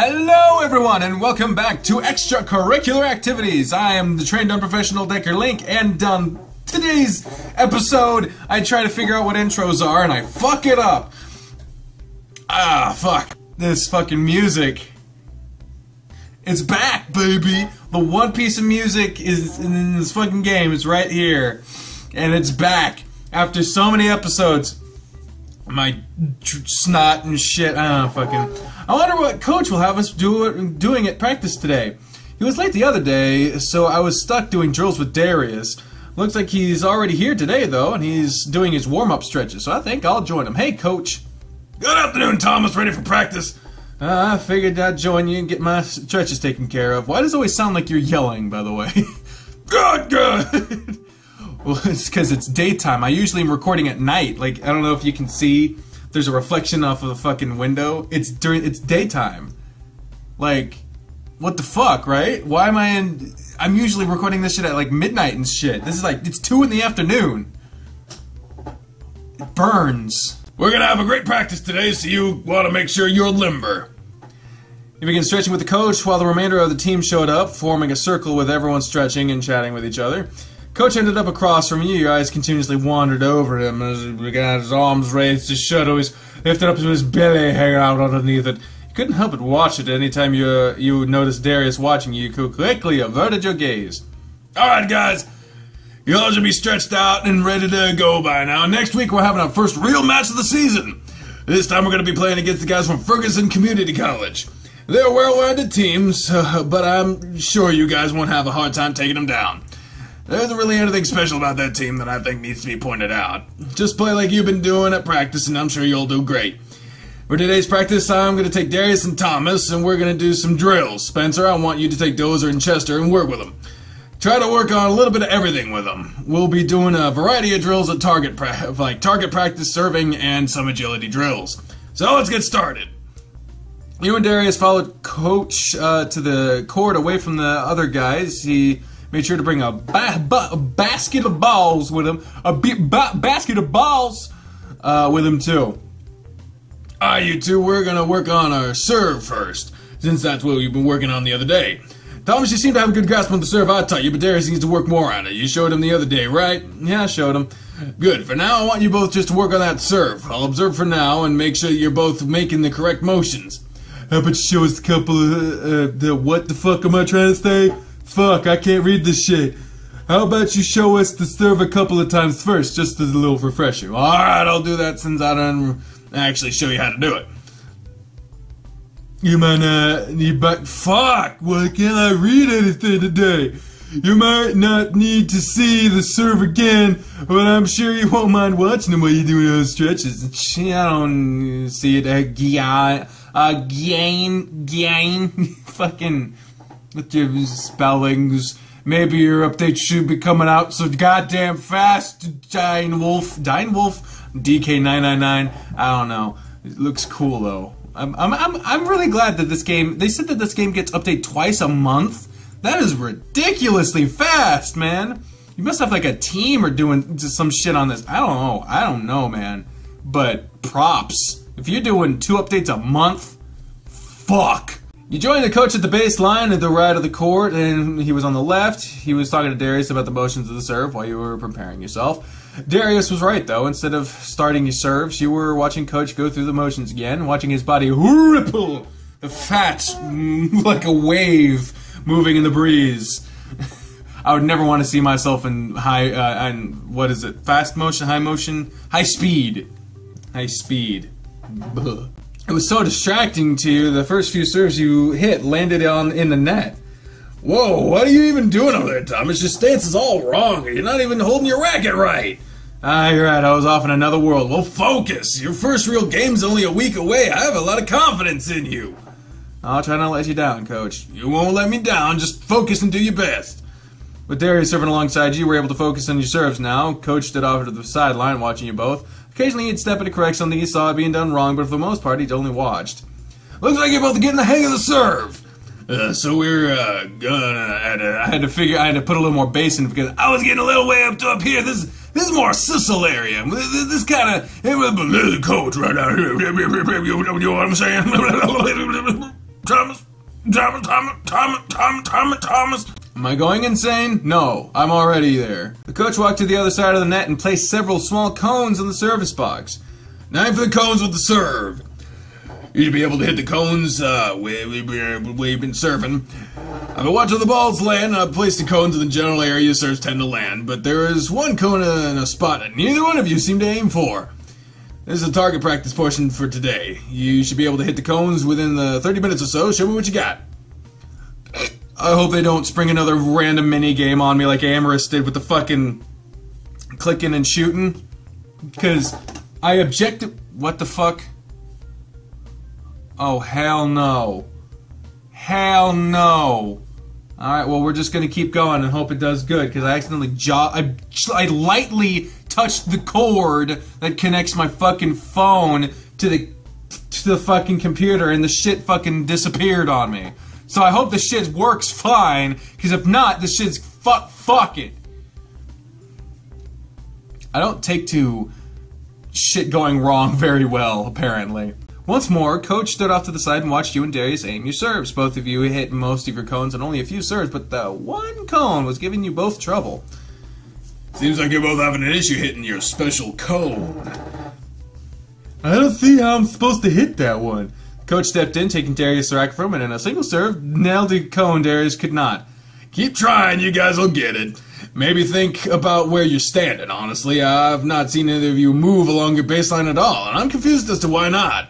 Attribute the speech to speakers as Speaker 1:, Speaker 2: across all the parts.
Speaker 1: Hello everyone and welcome back to Extracurricular Activities. I am the trained unprofessional Decker Link, and on today's episode I try to figure out what intros are and I fuck it up. Fuck. This fucking music. It's back, baby! The one piece of music is in this fucking game. It's right here. And it's back. After so many episodes. My snot and shit. I wonder what coach will have us doing at practice today. He was late the other day, so I was stuck doing drills with Darius. Looks like he's already here today, though, and he's doing his warm-up stretches, so I think I'll join him. Hey, coach.
Speaker 2: Good afternoon, Thomas. Ready for practice?
Speaker 1: I figured I'd join you and get my stretches taken care of. Why does it always sound like you're yelling, by the way?
Speaker 2: Good.
Speaker 1: Well, it's because it's daytime. I usually am recording at night. Like, I don't know if you can see. There's a reflection off of the fucking window. It's daytime. Like, what the fuck, right? Why am I in... I'm usually recording this shit at, like, midnight and shit. This is like, it's 2 in the afternoon. It burns.
Speaker 2: We're gonna have a great practice today, so you want to make sure you're limber.
Speaker 1: You begin stretching with the coach while the remainder of the team showed up, forming a circle with everyone stretching and chatting with each other. Coach ended up across from you. Your eyes continuously wandered over him as he got his arms raised, his shirt always lifted up to his belly, hanging out underneath it. You couldn't help but watch it. Anytime you noticed Darius watching you, quickly averted your gaze.
Speaker 2: Alright, guys. You all should be stretched out and ready to go by now. Next week, we're having our first real match of the season. This time, we're going to be playing against the guys from Ferguson Community College. They're well-rounded teams, but I'm sure you guys won't have a hard time taking them down. There isn't really anything special about that team that I think needs to be pointed out. Just play like you've been doing at practice, and I'm sure you'll do great. For today's practice, I'm going to take Darius and Thomas, and we're going to do some drills. Spencer, I want you to take Dozer and Chester and work with them. Try to work on a little bit of everything with them. We'll be doing a variety of drills at target practice, serving, and some agility drills. So let's get started. You and Darius followed Coach to the court away from the other guys. He made sure to bring a basket of balls with him. Basket of balls with him, too. You two, we're going to work on our serve first, since that's what we've been working on the other day. Thomas, you seem to have a good grasp on the serve I taught you, but Darius needs to work more on it. You showed him the other day, right? Yeah, I showed him. Good. For now, I want you both just to work on that serve. I'll observe for now and make sure you're both making the correct motions. How about you show us a couple of, what the fuck am I trying to say? Fuck, I can't read this shit. How about you show us the serve a couple of times first, just as a little refresher? Alright, I'll do that since I don't actually show you how to do it. You might fuck, why can't I read anything today? You might not need to see the serve again, but I'm sure you won't mind watching them while you're doing those stretches. I don't see it again, fucking, with your spellings. Maybe your update should be coming out so goddamn fast, Dine Wolf, DK999, I don't know. It looks cool though. I'm really glad that this game, they said that this game gets updated twice a month. That is ridiculously fast, man. You must have like a team or doing some shit on this. I don't know, man. But props. If you're doing 2 updates a month, fuck. You joined the coach at the baseline at the right of the court, and he was on the left. He was talking to Darius about the motions of the serve while you were preparing yourself. Darius was right, though. Instead of starting your serves, you were watching Coach go through the motions again, watching his body ripple, the fat like a wave moving in the breeze. I would never want to see myself in what is it? Fast motion, high motion, high speed. High speed. Ugh. It was so distracting to you. The first few serves you hit landed in the net. Whoa, what are you even doing over there, Thomas? Your stance is all wrong. You're not even holding your racket right. You're right. I was off in another world. Well, focus. Your first real game's only a week away. I have a lot of confidence in you. I'll try not to let you down, Coach. You won't let me down. Just focus and do your best. With Darius serving alongside you, you were able to focus on your serves now. Coach stood off to the sideline watching you both. Occasionally he'd step in to correct something he saw being done wrong, but for the most part he'd only watched. Looks like you're both getting the hang of the serve. So we're I had to put a little more bass in because I was getting a little way up here. This is more Sissel area. This kind of, the coach right out here. You know what I'm saying? Thomas.
Speaker 1: Am I going insane? No, I'm already there. The coach walked to the other side of the net and placed several small cones in the service box.
Speaker 2: Now for the cones with the serve. You should be able to hit the cones where you've been serving. I've been watching the balls land, and I've placed the cones in the general area serves tend to land, but there is one cone in a spot that neither one of you seem to aim for. This is the target practice portion for today. You should be able to hit the cones within the 30 minutes or so. Show me what you got.
Speaker 1: I hope they don't spring another random mini game on me like Amorous did with the fucking clicking and shooting. Because I objected. What the fuck? Oh, hell no. Hell no. Alright, well, we're just gonna keep going and hope it does good, because I accidentally I lightly touched the cord that connects my fucking phone to the fucking computer, and the shit fucking disappeared on me. So I hope the shit works fine, because if not, this shit's fuck it. I don't take to shit going wrong very well, apparently. Once more, Coach stood off to the side and watched you and Darius aim your serves. Both of you hit most of your cones and only a few serves, but the one cone was giving you both trouble.
Speaker 2: Seems like you're both having an issue hitting your special cone.
Speaker 1: I don't see how I'm supposed to hit that one. Coach stepped in, taking Darius' racket from him, and in a single serve, nailed the cone Darius could not.
Speaker 2: Keep trying, you guys will get it. Maybe think about where you're standing, honestly. I've not seen either of you move along your baseline at all, and I'm confused as to why not.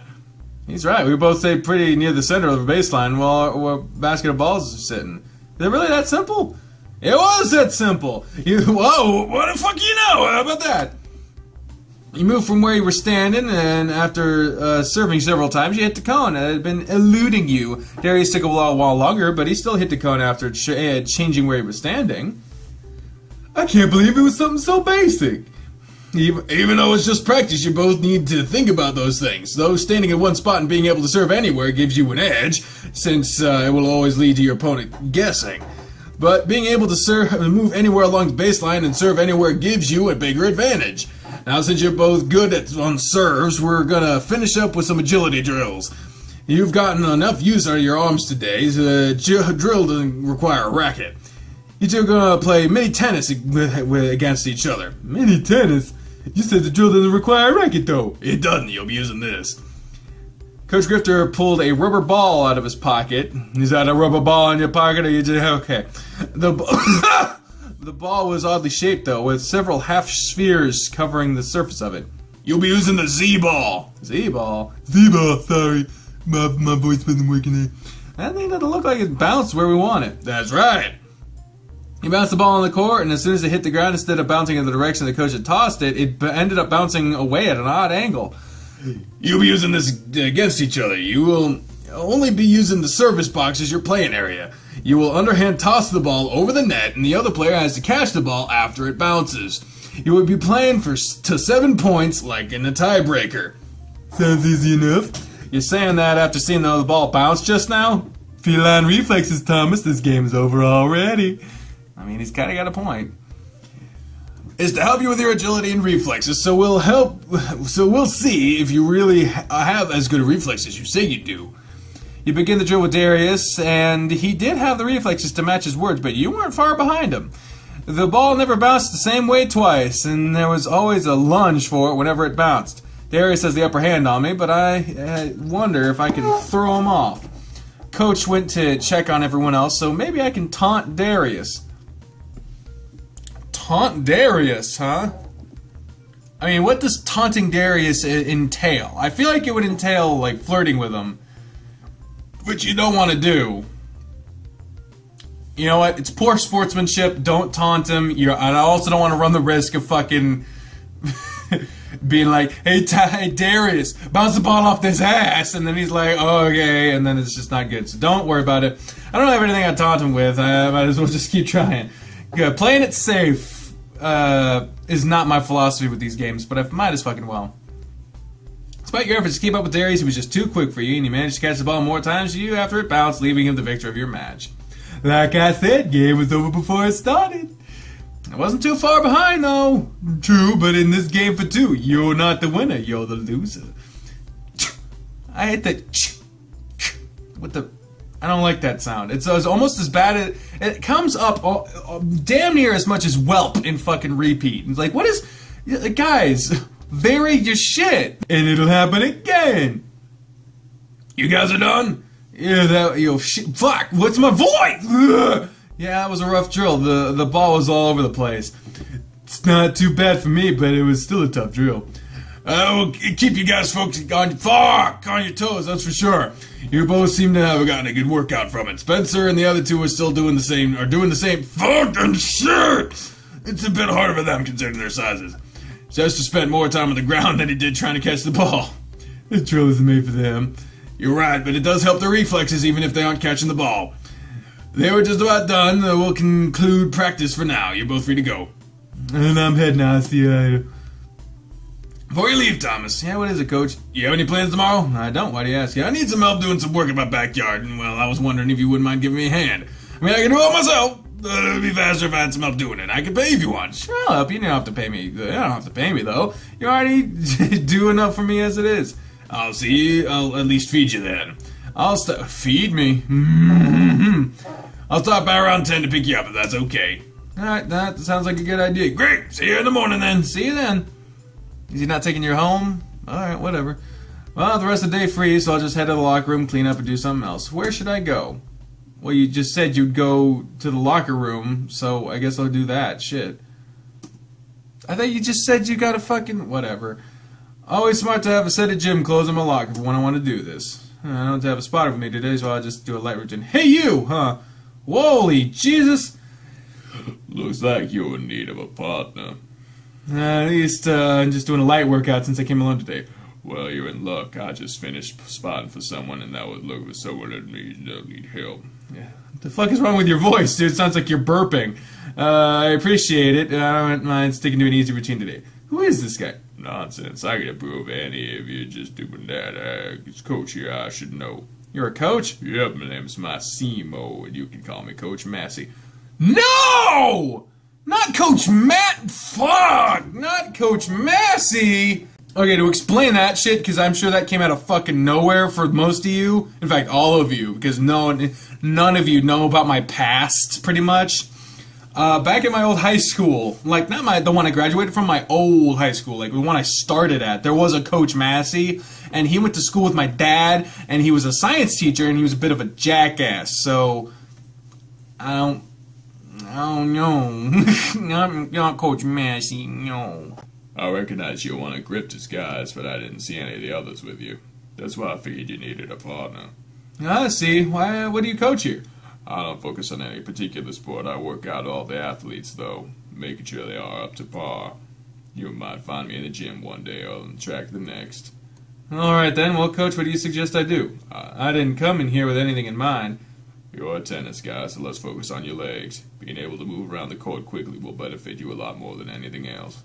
Speaker 1: He's right. We both stayed pretty near the center of the baseline while our basket of balls are sitting. Is it really that simple? It was that simple.
Speaker 2: Whoa, what the fuck you know? How about that?
Speaker 1: You moved from where you were standing, and after serving several times, you hit the cone. It had been eluding you. Darius took a while longer, but he still hit the cone after changing where he was standing. I can't believe it was something so basic.
Speaker 2: Even though it's just practice, you both need to think about those things. Though standing in one spot and being able to serve anywhere gives you an edge, since it will always lead to your opponent guessing. But being able to move anywhere along the baseline and serve anywhere gives you a bigger advantage. Now, since you're both good on serves, we're gonna finish up with some agility drills. You've gotten enough use out of your arms today, so the drill doesn't require a racket. You two are gonna play mini tennis against each other.
Speaker 1: Mini tennis? You said the drill doesn't require a racket, though.
Speaker 2: It doesn't. You'll be using this.
Speaker 1: Coach Grifter pulled a rubber ball out of his pocket. Is that a rubber ball in your pocket, or you just okay? The ball was oddly shaped, though, with several half spheres covering the surface of it.
Speaker 2: You'll be using the Z-ball.
Speaker 1: Z-ball?
Speaker 2: Z-ball, sorry. My voice wasn't working there.
Speaker 1: That thing doesn't look like it bounced where we want it.
Speaker 2: That's right.
Speaker 1: He bounced the ball on the court, and as soon as it hit the ground, instead of bouncing in the direction the coach had tossed it, it ended up bouncing away at an odd angle.
Speaker 2: You'll be using this against each other. You will only be using the service box as your playing area. You will underhand toss the ball over the net, and the other player has to catch the ball after it bounces. You will be playing to 7 points, like in a tiebreaker.
Speaker 1: Sounds easy enough. You're saying that after seeing the ball bounce just now? Feline reflexes, Thomas. This game is over already. I mean, he's kind of got a point.
Speaker 2: Is to help you with your agility and reflexes, so we'll see if you really have as good a reflex as you say you do.
Speaker 1: You begin the drill with Darius, and he did have the reflexes to match his words, but you weren't far behind him. The ball never bounced the same way twice, and there was always a lunge for it whenever it bounced. Darius has the upper hand on me, but I wonder if I can throw him off. Coach went to check on everyone else, so maybe I can taunt Darius. Taunt Darius, huh? I mean, what does taunting Darius entail? I feel like it would entail, like, flirting with him. Which you don't want to do. You know what? It's poor sportsmanship. Don't taunt him. I also don't want to run the risk of fucking being like, hey, Darius, bounce the ball off this ass. And then he's like, oh, okay. And then it's just not good. So don't worry about it. I don't have anything I taunt him with. I might as well just keep trying. Yeah, playing it safe is not my philosophy with these games, but I might as fucking well. Despite your efforts to keep up with Darius, he was just too quick for you, and he managed to catch the ball more times than you after it bounced, leaving him the victor of your match. Like I said, game was over before it started. I wasn't too far behind, though. True, but in this game for two, you're not the winner, you're the loser. I hate the with the I don't like that sound. It's almost as bad as... It comes up damn near as much as whelp in fucking repeat. It's like, what is... Guys, vary your shit. And it'll happen again.
Speaker 2: You guys are done?
Speaker 1: Yeah, shit, fuck, what's my voice? Ugh. Yeah, it was a rough drill. The ball was all over the place. It's not too bad for me, but it was still a tough drill.
Speaker 2: We'll keep you guys folks on your toes, that's for sure. You both seem to have gotten a good workout from it. Spencer and the other two are still doing the same fucking shit. It's a bit harder for them considering their sizes. Chester spent more time on the ground than he did trying to catch the ball.
Speaker 1: This drill isn't made for them.
Speaker 2: You're right, but it does help their reflexes even if they aren't catching the ball. They were just about done. We'll conclude practice for now. You're both free to go.
Speaker 1: And I'm heading out. See you later.
Speaker 2: Before you leave, Thomas.
Speaker 1: Yeah, what is it, Coach?
Speaker 2: You have any plans tomorrow?
Speaker 1: I don't. Why do you ask?
Speaker 2: Yeah, I need some help doing some work in my backyard, and, well, I was wondering if you wouldn't mind giving me a hand. I mean, I can do it myself. It'd be faster if I had some help doing it. I could pay if you want.
Speaker 1: Sure, I'll help you. You don't have to pay me. You don't have to pay me, though. You already do enough for me as it is.
Speaker 2: I'll see. I'll at least feed you then.
Speaker 1: Feed me?
Speaker 2: I'll stop by around 10 to pick you up if that's okay.
Speaker 1: Alright, that sounds like a good idea.
Speaker 2: Great! See you in the morning then.
Speaker 1: See you then. Is he not taking you home? Alright, whatever. Well, the rest of the day free, so I'll just head to the locker room, clean up, and do something else. Where should I go? Well, you just said you'd go to the locker room, so I guess I'll do that. Shit. I thought you just said you got a fucking... Whatever. Always smart to have a set of gym clothes in my locker for when I want to do this. I don't have a spotter with me today, so I'll just do a light routine. Hey, you! Huh? Holy Jesus!
Speaker 2: Looks like you're in need of a partner.
Speaker 1: At least, I'm just doing a light workout since I came alone today.
Speaker 2: Well, you're in luck. I just finished spotting for someone, and that would look for someone that need help.
Speaker 1: Yeah. What the fuck is wrong with your voice, dude? It sounds like you're burping. I appreciate it. I don't mind sticking to an easy routine today. Who is this guy?
Speaker 2: Nonsense. I can approve any of you just doing that. It's Coach here. I should know.
Speaker 1: You're a coach?
Speaker 2: Yep, my name's Massimo, and you can call me Coach Massey.
Speaker 1: No! Not Coach Matt. Fuck! Not Coach Massey! Okay, to explain that shit, because I'm sure that came out of fucking nowhere for most of you. In fact, all of you, because none of you know about my past, pretty much. Back at my old high school, like, not the one I graduated from, my old high school, like the one I started at, there was a Coach Massey, and he went to school with my dad, and he was a science teacher, and he was a bit of a jackass, so... I don't know. Not Coach Massey, no.
Speaker 2: I recognize you're one of Grifter's guys, but I didn't see any of the others with you. That's why I figured you needed a partner.
Speaker 1: I see. Why? What do you coach here?
Speaker 2: I don't focus on any particular sport. I work out all the athletes, though, making sure they are up to par. You might find me in the gym one day or on the track the next.
Speaker 1: Alright then, well, Coach, what do you suggest I do? I didn't come in here with anything in mind.
Speaker 2: You're a tennis guy, so let's focus on your legs. Being able to move around the court quickly will benefit you a lot more than anything else.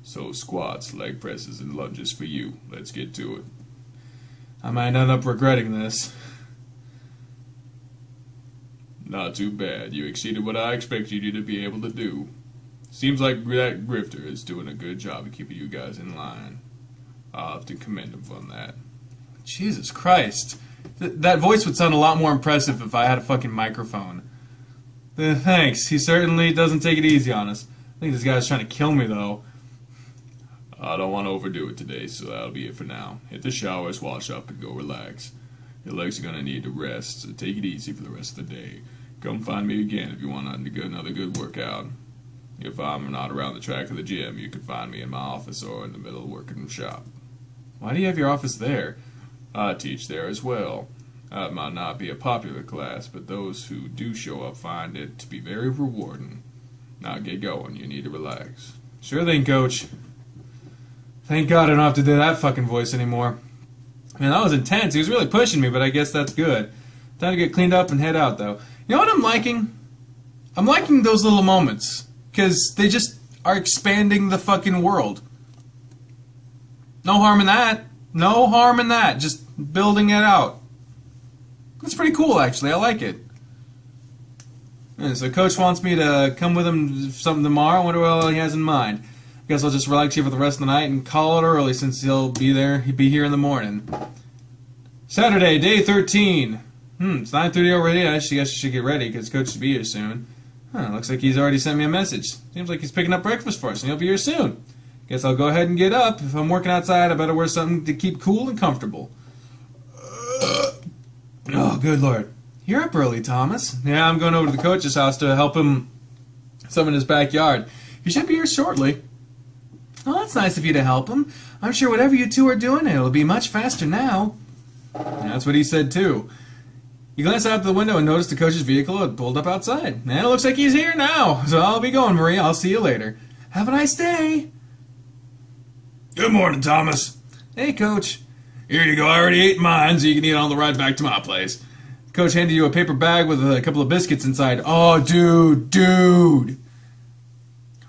Speaker 2: So squats, leg presses, and lunges for you. Let's get to it.
Speaker 1: I might end up regretting this.
Speaker 2: Not too bad. You exceeded what I expected you to be able to do. Seems like that Grifter is doing a good job of keeping you guys in line. I'll have to commend him on that.
Speaker 1: Jesus Christ. That voice would sound a lot more impressive if I had a fucking microphone. Thanks. He certainly doesn't take it easy on us. I think this guy's trying to kill me, though.
Speaker 2: I don't want to overdo it today, so that'll be it for now. Hit the showers, wash up, and go relax. Your legs are going to need to rest, so take it easy for the rest of the day. Come find me again if you want another good workout. If I'm not around the track of the gym, you can find me in my office or in the middle of working in the shop.
Speaker 1: Why do you have your office there?
Speaker 2: I teach there as well. It might not be a popular class, but those who do show up find it to be very rewarding. Now get going, you need to relax.
Speaker 1: Sure thing, Coach. Thank God I don't have to do that fucking voice anymore. Man, that was intense. He was really pushing me, but I guess that's good. Time to get cleaned up and head out, though. You know what I'm liking? I'm liking those little moments. Because they just are expanding the fucking world. No harm in that. No harm in that. Just building it out. That's pretty cool, actually. I like it. Yeah, so Coach wants me to come with him something tomorrow. I wonder what he has in mind. I guess I'll just relax here for the rest of the night and call it early since he'll be there. He'll be here in the morning. Saturday, day 13. It's 9:30 already. I guess you should get ready because Coach should be here soon. Looks like he's already sent me a message. Seems like he's picking up breakfast for us, and he'll be here soon. Guess I'll go ahead and get up. If I'm working outside, I better wear something to keep cool and comfortable. Oh, good Lord. You're up early, Thomas. Yeah, I'm going over to the coach's house to help him some in his backyard. He should be here shortly. Oh, that's nice of you to help him. I'm sure whatever you two are doing, it'll be much faster now. Yeah, that's what he said, too. You glanced out the window and noticed the coach's vehicle had pulled up outside. And it looks like he's here now. So I'll be going, Marie. I'll see you later. Have a nice day.
Speaker 2: Good morning, Thomas.
Speaker 1: Hey, Coach.
Speaker 2: Here you go. I already ate mine, so you can eat it on the ride back to my place.
Speaker 1: Coach handed you a paper bag with a couple of biscuits inside. Oh, dude.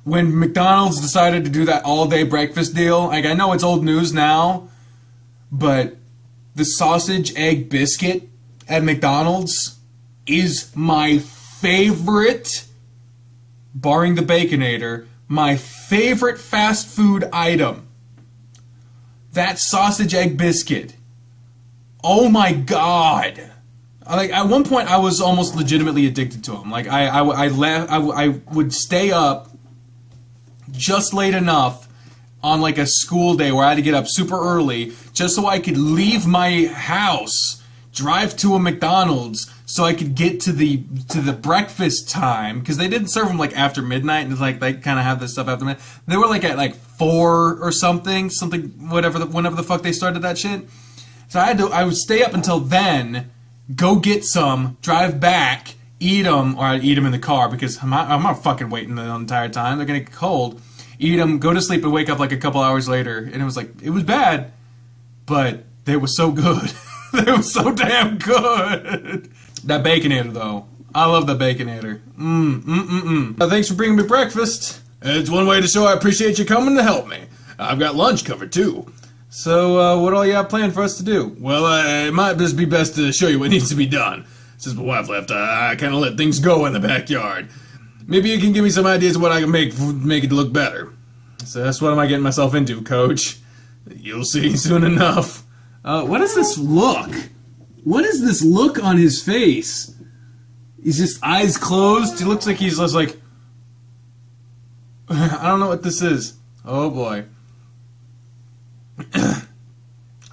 Speaker 1: When McDonald's decided to do that all-day breakfast deal, like, I know it's old news now, but the sausage egg biscuit at McDonald's is my favorite, barring the Baconator, my favorite fast food item. That sausage egg biscuit. Oh my God. Like, at one point I was almost legitimately addicted to them. Like, I would stay up just late enough on like a school day where I had to get up super early just so I could leave my house, drive to a McDonald's so I could get to the breakfast time, because they didn't serve them like after midnight, and it's like they kind of have this stuff after midnight. They were like at like 4 or something whenever the fuck they started that shit. So I would stay up until then, go get some, drive back, eat them, or I'd eat them in the car because I'm not fucking waiting the entire time. They're gonna get cold. Eat them, go to sleep, and wake up like a couple hours later. And it was like, it was bad, but they were so good. They were so damn good. That Baconator, though. I love that Baconator. Thanks for bringing me breakfast.
Speaker 2: It's one way to show I appreciate you coming to help me. I've got lunch covered, too.
Speaker 1: So, what all you have planned for us to do?
Speaker 2: Well, it might just be best to show you what needs to be done. Since my wife left, I kind of let things go in the backyard. Maybe you can give me some ideas of what I can make it look better.
Speaker 1: So that's what am I getting myself into, Coach?
Speaker 2: You'll see soon enough.
Speaker 1: What is this look? What is this look on his face? He's just eyes closed. He looks like he's just like... I don't know what this is. Oh, boy.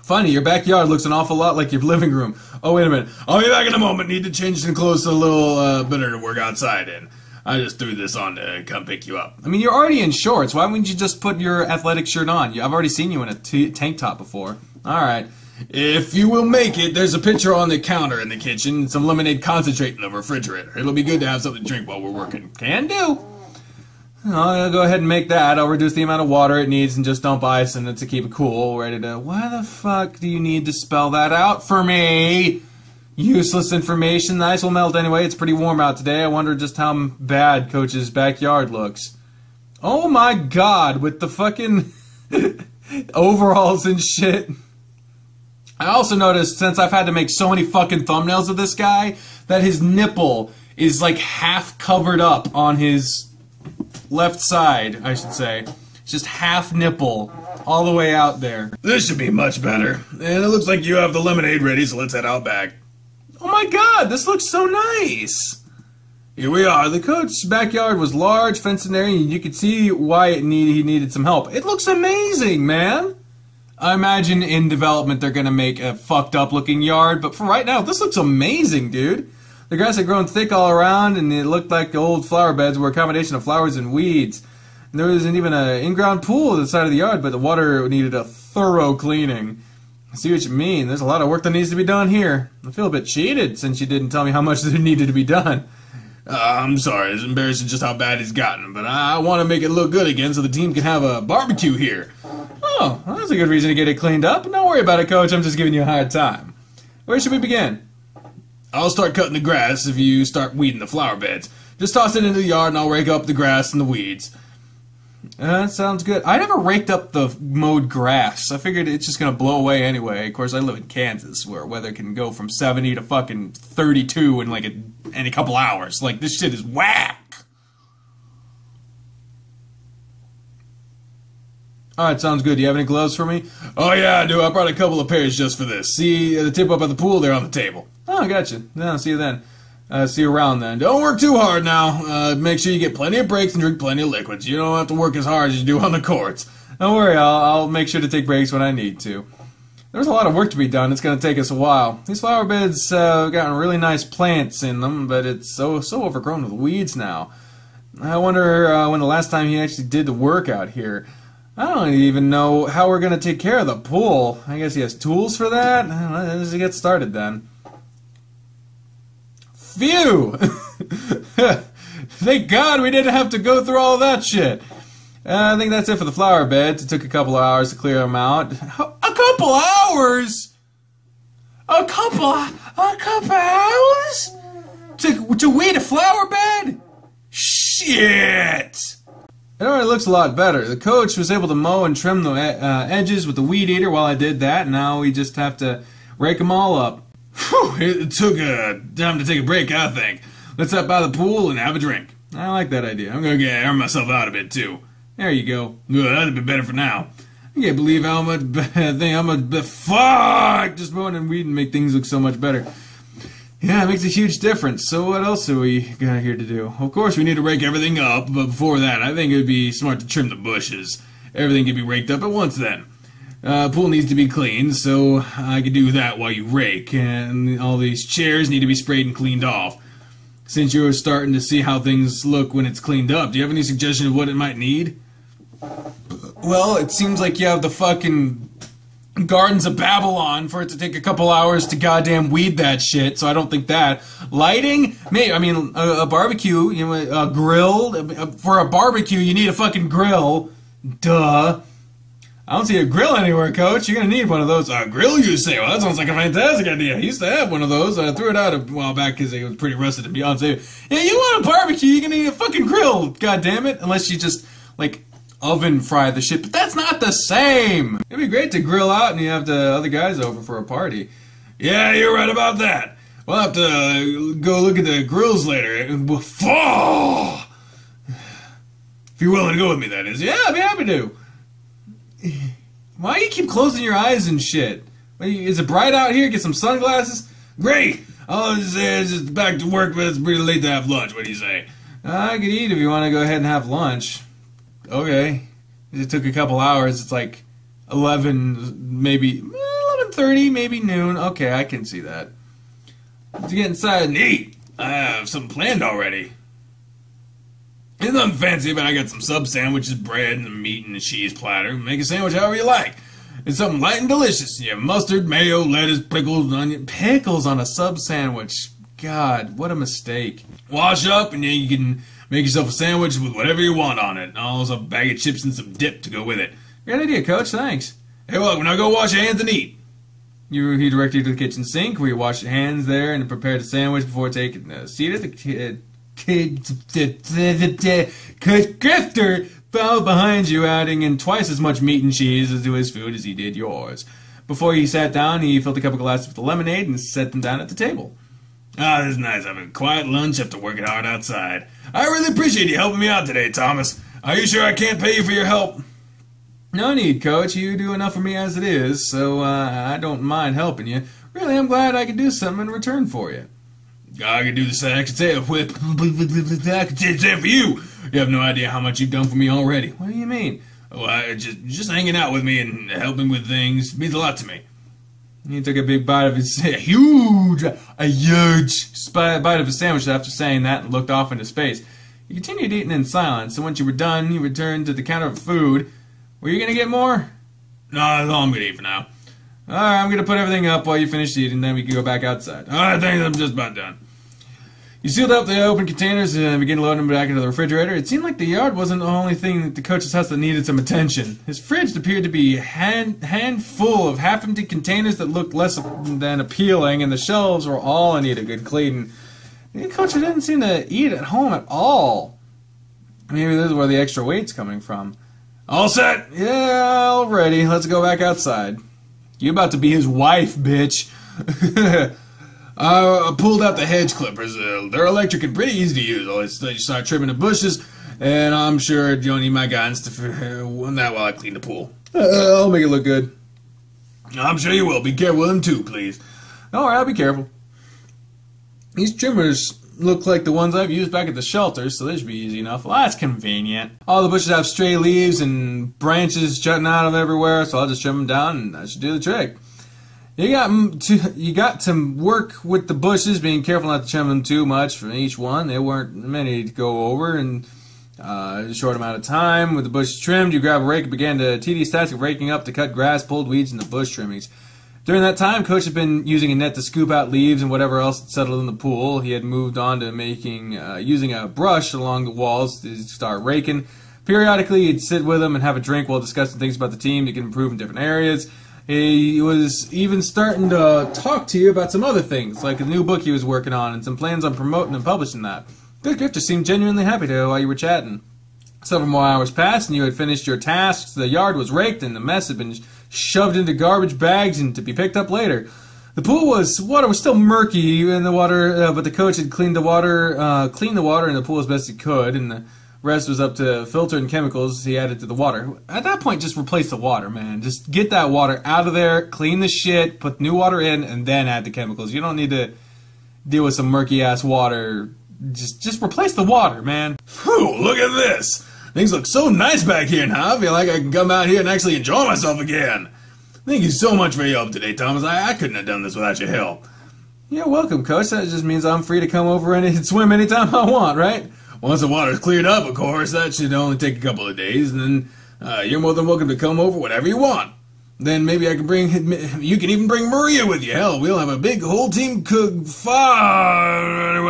Speaker 1: Funny, your backyard looks an awful lot like your living room. Oh, wait a minute.
Speaker 2: I'll be back in a moment. Need to change some clothes a little better to work outside in. I just threw this on to come pick you up.
Speaker 1: I mean, you're already in shorts. Why wouldn't you just put your athletic shirt on? I've already seen you in a tank top before. All right.
Speaker 2: If you will make it, there's a pitcher on the counter in the kitchen and some lemonade concentrate in the refrigerator. It'll be good to have something to drink while we're working.
Speaker 1: Can do. I'll go ahead and make that. I'll reduce the amount of water it needs and just dump ice in it to keep it cool. Ready to... Why the fuck do you need to spell that out for me? Useless information. The ice will melt anyway. It's pretty warm out today. I wonder just how bad Coach's backyard looks. Oh my God, with the fucking overalls and shit. I also noticed, since I've had to make so many fucking thumbnails of this guy, that his nipple is like half covered up on his left side, I should say. It's just half nipple all the way out there.
Speaker 2: This should be much better. And it looks like you have the lemonade ready, so let's head out back.
Speaker 1: Oh my God, this looks so nice. Here we are. The Coach's backyard was large, fenced in area, and you could see why he needed some help. It looks amazing, man. I imagine in development they're going to make a fucked up looking yard, but for right now, this looks amazing, dude. The grass had grown thick all around, and it looked like the old flower beds were a combination of flowers and weeds. And there wasn't even an in-ground pool at the side of the yard, but the water needed a thorough cleaning. I see what you mean. There's a lot of work that needs to be done here. I feel a bit cheated since you didn't tell me how much there needed to be done.
Speaker 2: I'm sorry. It's embarrassing just how bad it's gotten, but I want to make it look good again so the team can have a barbecue here.
Speaker 1: Oh, well, that's a good reason to get it cleaned up. Don't worry about it, Coach. I'm just giving you a hard time. Where should we begin?
Speaker 2: I'll start cutting the grass if you start weeding the flower beds. Just toss it into the yard and I'll rake up the grass and the weeds.
Speaker 1: That sounds good. I never raked up the mowed grass. I figured it's just going to blow away anyway. Of course, I live in Kansas, where weather can go from 70 to fucking 32 in like in a couple hours. Like, this shit is whack. Alright, sounds good. Do you have any gloves for me?
Speaker 2: Oh yeah, I do. I brought a couple of pairs just for this. See the tip up at the pool there on the table.
Speaker 1: Oh, gotcha. No, see you then. See you around then. Don't work too hard now. Make sure you get plenty of breaks and drink plenty of liquids. You don't have to work as hard as you do on the courts. Don't worry, I'll make sure to take breaks when I need to. There's a lot of work to be done. It's going to take us a while. These flower beds have gotten really nice plants in them, but it's so overgrown with weeds now. I wonder when the last time he actually did the work out here. I don't even know how we're going to take care of the pool. I guess he has tools for that? Let's get started then. Phew! Thank God we didn't have to go through all that shit. I think that's it for the flower beds. It took a couple of hours to clear them out. A couple hours? A couple hours? To weed a flower bed? Shit! It already looks a lot better. The coach was able to mow and trim the edges with the weed eater while I did that. Now we just have to rake them all up.
Speaker 2: Whew, it took time to take a break, I think. Let's up by the pool and have a drink.
Speaker 1: I like that idea.
Speaker 2: I'm gonna air myself out a bit, too.
Speaker 1: There you go.
Speaker 2: That'd be better for now.
Speaker 1: I can't believe how much fuck! Just mowing and weeding make things look so much better. Yeah, it makes a huge difference. So what else are we got here to do?
Speaker 2: Of course, we need to rake everything up, but before that, I think it would be smart to trim the bushes. Everything can be raked up at once then. Pool needs to be cleaned, so I could do that while you rake, and all these chairs need to be sprayed and cleaned off. Since you're starting to see how things look when it's cleaned up, do you have any suggestion of what it might need?
Speaker 1: Well, it seems like you have the fucking Gardens of Babylon for it to take a couple hours to goddamn weed that shit, so I don't think that. Lighting? Maybe, I mean, a barbecue, you know, a grill. For a barbecue, you need a fucking grill. Duh. I don't see a grill anywhere, Coach. You're gonna need one of those.
Speaker 2: A grill, you say? Well, that sounds like a fantastic idea. I used to have one of those. I threw it out a while back because it was pretty rusted, to be honest with you.
Speaker 1: Yeah, you want a barbecue, you're gonna need a fucking grill, god damn it. Unless you just, like, oven fry the shit, but that's not the same. It'd be great to grill out and you have the other guys over for a party.
Speaker 2: Yeah, you're right about that. We'll have to go look at the grills later. If you're willing to go with me, that is.
Speaker 1: Yeah, I'd be happy to. Why do you keep closing your eyes and shit? Is it bright out here? Get some sunglasses?
Speaker 2: Great! I'll just say it's just back to work, but it's pretty late to have lunch. What do you say?
Speaker 1: I could eat if you want to go ahead and have lunch. Okay. It took a couple hours. It's like 11, maybe 11:30, maybe noon. Okay, I can see that. Let's get inside and eat.
Speaker 2: I have something planned already. It's nothing fancy, but I got some sub sandwiches, bread, and meat, and a cheese platter. Make a sandwich however you like. It's something light and delicious. You have mustard, mayo, lettuce, pickles, onion.
Speaker 1: Pickles on a sub sandwich. God, what a mistake.
Speaker 2: Wash up, and then you can make yourself a sandwich with whatever you want on it. Also a bag of chips and some dip to go with it.
Speaker 1: Great idea, Coach. Thanks.
Speaker 2: Hey, well, now go wash your hands and eat.
Speaker 1: He directed you to the kitchen sink where you wash your hands there and prepare the sandwich before taking a seat at the Grifter followed behind you, adding in twice as much meat and cheese to his food as he did yours. Before he sat down, he filled a couple glasses with the lemonade and set them down at the table.
Speaker 2: Ah, this is nice. Having a quiet lunch after working hard outside. I really appreciate you helping me out today, Thomas. Are you sure I can't pay you for your help?
Speaker 1: No need, Coach. You do enough for me as it is, so I don't mind helping you. Really, I'm glad I could do something in return for you.
Speaker 2: I could do the same. I could say it for you. You have no idea how much you've done for me already.
Speaker 1: What do you mean?
Speaker 2: Oh, just hanging out with me and helping with things means a lot to me.
Speaker 1: He took a big bite of his huge bite of his sandwich after saying that and looked off into space. He continued eating in silence, and once you were done, you returned to the counter of food. Were you going to get more?
Speaker 2: No, that's all I'm going to eat for now.
Speaker 1: Alright, I'm going to put everything up while you finish eating, then we can go back outside.
Speaker 2: Alright, thanks, I'm just about done.
Speaker 1: You sealed up the open containers and began loading them back into the refrigerator. It seemed like the yard wasn't the only thing at the coach's house that needed some attention. His fridge appeared to be a handful of half-empty containers that looked less than appealing, and the shelves were all in need of good cleaning. The coach didn't seem to eat at home at all. Maybe this is where the extra weight's coming from.
Speaker 2: All set?
Speaker 1: Yeah, all ready. Let's go back outside. You about to be his wife, bitch.
Speaker 2: I pulled out the hedge clippers. They're electric and pretty easy to use. I'll just start trimming the bushes, and I'm sure you'll need my guidance to that while I clean the pool.
Speaker 1: I'll make it look good.
Speaker 2: I'm sure you will. Be careful with them too, please.
Speaker 1: Alright, I'll be careful. These trimmers look like the ones I've used back at the shelter, so they should be easy enough. Well, that's convenient. All the bushes have stray leaves and branches jutting out of everywhere, so I'll just trim them down and that should do the trick. You got to work with the bushes, being careful not to trim them too much from each one. There weren't many to go over in a short amount of time. With the bushes trimmed, you grab a rake and began the tedious task of raking up to cut grass, pulled weeds, and the bush trimmings. During that time, Coach had been using a net to scoop out leaves and whatever else had settled in the pool. He had moved on to using a brush along the walls to start raking. Periodically, he'd sit with him and have a drink while discussing things about the team that could improve in different areas. He was even starting to talk to you about some other things, like a new book he was working on and some plans on promoting and publishing that. Good Grifter seemed genuinely happy to while you were chatting. Several more hours passed, and you had finished your tasks. The yard was raked, and the mess had been shoved into garbage bags and to be picked up later. The water was still murky in the water, but the coach had cleaned the water in the pool as best he could, and the rest was up to filter and chemicals he added to the water. At that point, just replace the water, man. Just get that water out of there, clean the shit, put new water in, and then add the chemicals. You don't need to deal with some murky-ass water. Just replace the water, man.
Speaker 2: Whew, look at this. Things look so nice back here now. I feel like I can come out here and actually enjoy myself again. Thank you so much for your help today, Thomas. I couldn't have done this without your help.
Speaker 1: You're welcome, Coach. That just means I'm free to come over and swim anytime I want, right?
Speaker 2: Once the water's cleared up, of course. That should only take a couple of days, and then you're more than welcome to come over whenever you want. Then maybe you can even bring Maria with you. Hell, we'll have a big whole team anyone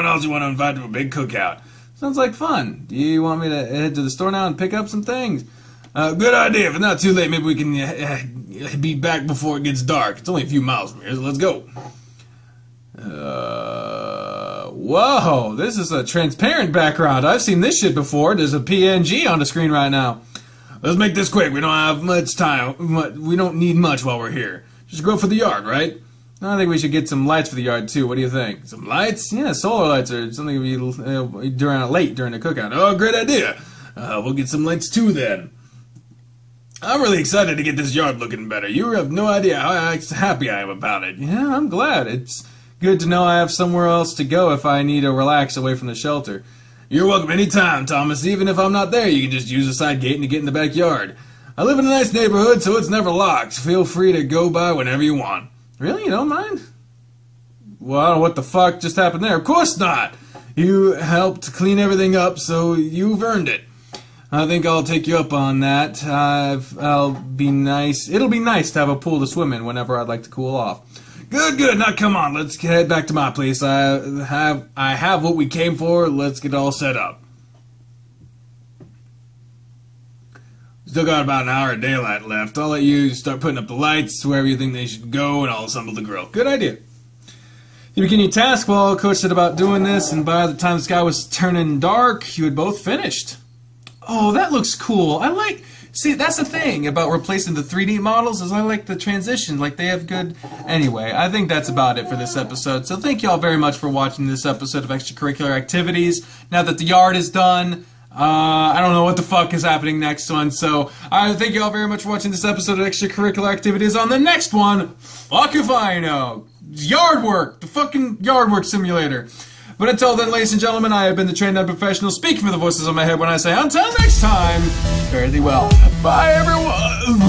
Speaker 2: else you want to invite to a big cookout.
Speaker 1: Sounds like fun. Do you want me to head to the store now and pick up some things?
Speaker 2: Good idea. If it's not too late, maybe we can be back before it gets dark. It's only a few miles from here, so let's go.
Speaker 1: Whoa, this is a transparent background. I've seen this shit before. There's a PNG on the screen right now.
Speaker 2: Let's make this quick. We don't have much time. We don't need much while we're here. Just go for the yard, right?
Speaker 1: I think we should get some lights for the yard, too. What do you think?
Speaker 2: Some lights?
Speaker 1: Yeah, solar lights or something late during the cookout.
Speaker 2: Oh, great idea. We'll get some lights, too, then. I'm really excited to get this yard looking better. You have no idea how happy I am about it.
Speaker 1: Yeah, I'm glad. It's good to know I have somewhere else to go if I need to relax away from the shelter.
Speaker 2: You're welcome anytime, Thomas. Even if I'm not there, you can just use the side gate to get in the backyard. I live in a nice neighborhood, so it's never locked. Feel free to go by whenever you want.
Speaker 1: Really? You don't mind? Well, I don't know what the fuck just happened there.
Speaker 2: Of course not. You helped clean everything up, so you've earned it.
Speaker 1: I think I'll take you up on that. It'll be nice to have a pool to swim in whenever I'd like to cool off.
Speaker 2: Good. Now come on, let's head back to my place. I have what we came for. Let's get all set up. Still got about an hour of daylight left. I'll let you start putting up the lights wherever you think they should go, and I'll assemble the grill.
Speaker 1: Good idea. You begin your task while Coach said about doing this, and by the time the sky was turning dark, you had both finished. Oh, that looks cool. See, that's the thing about replacing the 3D models is I like the transition. Like, they have good... Anyway, I think that's about it for this episode. So thank you all very much for watching this episode of Extracurricular Activities. Now that the yard is done, I don't know what the fuck is happening next one. So I thank you all very much for watching this episode of Extracurricular Activities. On the next one, fuck if I know. Yard work. The fucking yard work simulator. But until then, ladies and gentlemen, I have been the trained unprofessional speaking for the voices on my head when I say, until next time, fare thee well. Bye, everyone.